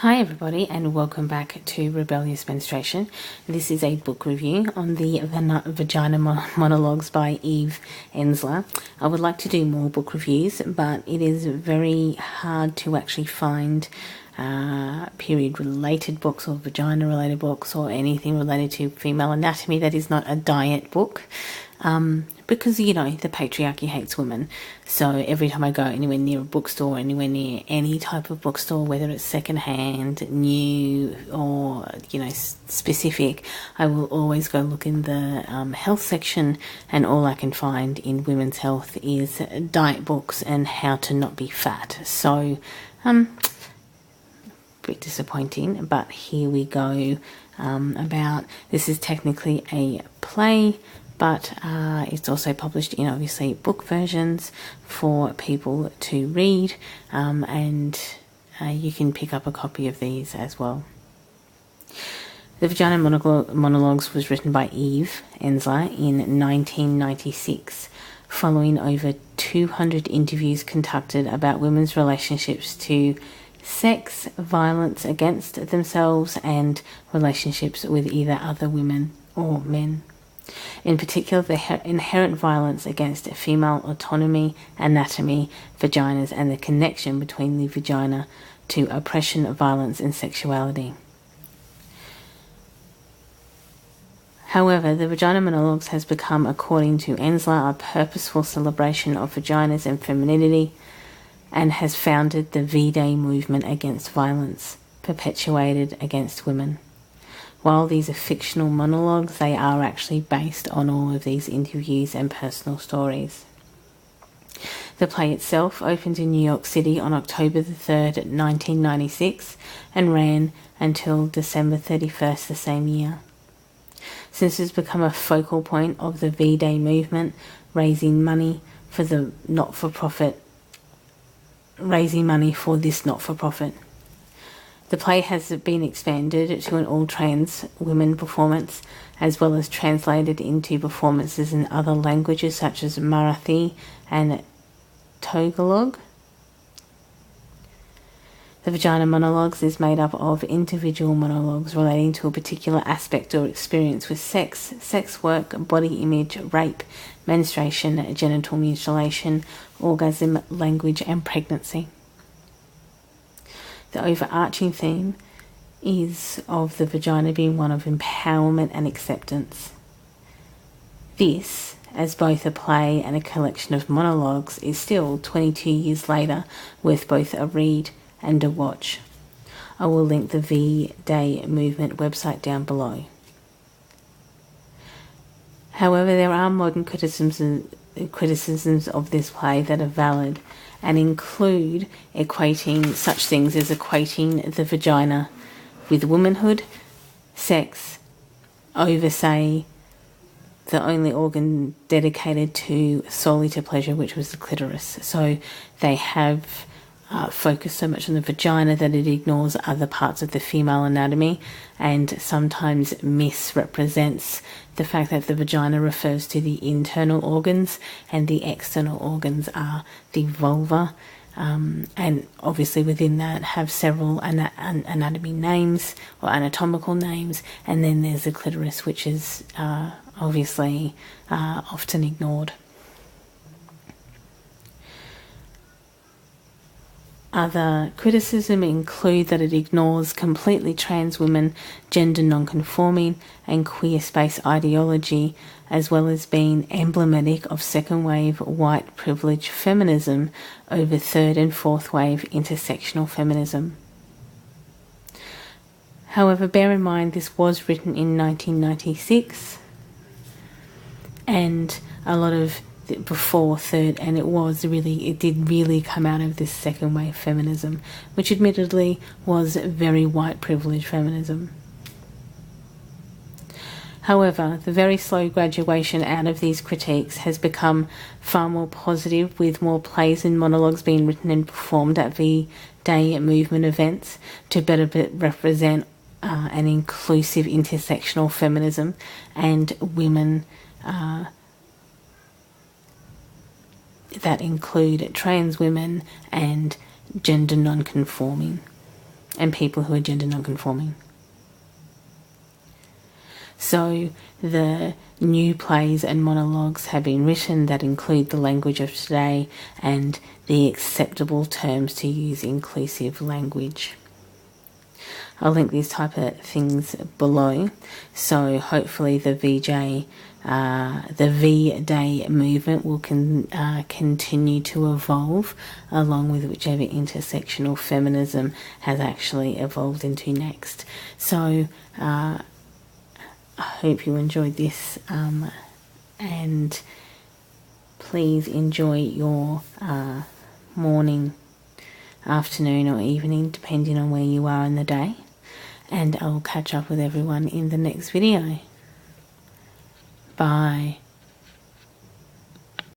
Hi everybody and welcome back to Rebellious Menstruation. This is a book review on the Vagina Monologues by Ensler. I would like to do more book reviews, but it is very hard to actually find period-related books or vagina-related books or anything related to female anatomy that is not a diet book. Because, you know, the patriarchy hates women. So every time I go anywhere near a bookstore, anywhere near any type of bookstore, whether it's secondhand, new, or, you know, specific, I will always go look in the health section, and all I can find in women's health is diet books and how to not be fat. So, bit disappointing, but here we go. This is technically a play, but it's also published in obviously book versions for people to read, and you can pick up a copy of these as well. The Vagina Monologues was written by Ensler in 1996, following over 200 interviews conducted about women's relationships to sex, violence against themselves, and relationships with either other women or men. In particular, the inherent violence against female autonomy, anatomy, vaginas, and the connection between the vagina to oppression, violence, and sexuality. However, the Vagina Monologues has become, according to Ensler, a purposeful celebration of vaginas and femininity, and has founded the V-Day movement against violence perpetuated against women. While these are fictional monologues, they are actually based on all of these interviews and personal stories. The play itself opened in New York City on October the 3rd, 1996, and ran until December 31st the same year. Since it's become a focal point of the V-Day movement, raising money for this not-for-profit. The play has been expanded to an all-trans women performance, as well as translated into performances in other languages such as Marathi and Tagalog. The Vagina Monologues is made up of individual monologues relating to a particular aspect or experience with sex, sex work, body image, rape, menstruation, genital mutilation, orgasm, language, and pregnancy. The overarching theme is of the vagina being one of empowerment and acceptance. This, as both a play and a collection of monologues, is still 22 years later worth both a read and a watch. I will link the V-Day movement website down below. However, there are modern criticisms of this play that are valid and include equating such things as equating the vagina with womanhood, sex, over, say, the only organ dedicated solely to pleasure, which was the clitoris. So they have focused so much on the vagina that it ignores other parts of the female anatomy, and sometimes misrepresents the fact that the vagina refers to the internal organs and the external organs are the vulva, and obviously within that have several anatomy names or anatomical names, and then there's the clitoris, which is obviously often ignored. Other criticism include that it ignores completely trans women, gender non-conforming, and queer space ideology, as well as being emblematic of second-wave white privilege feminism over third and fourth-wave intersectional feminism. However, bear in mind this was written in 1996, and a lot of before third, and it did really come out of this second wave feminism, which admittedly was very white privilege feminism. However, the very slow graduation out of these critiques has become far more positive, with more plays and monologues being written and performed at V-Day movement events to better represent an inclusive intersectional feminism and women that include trans women and gender non-conforming. and people who are gender non-conforming. So the new plays and monologues have been written that include the language of today and the acceptable terms to use inclusive language. I'll link these type of things below. So hopefully the V-Day movement will continue to evolve along with whichever intersectional feminism has actually evolved into next. So I hope you enjoyed this, and please enjoy your morning, afternoon or evening, depending on where you are in the day. And I'll catch up with everyone in the next video. Bye.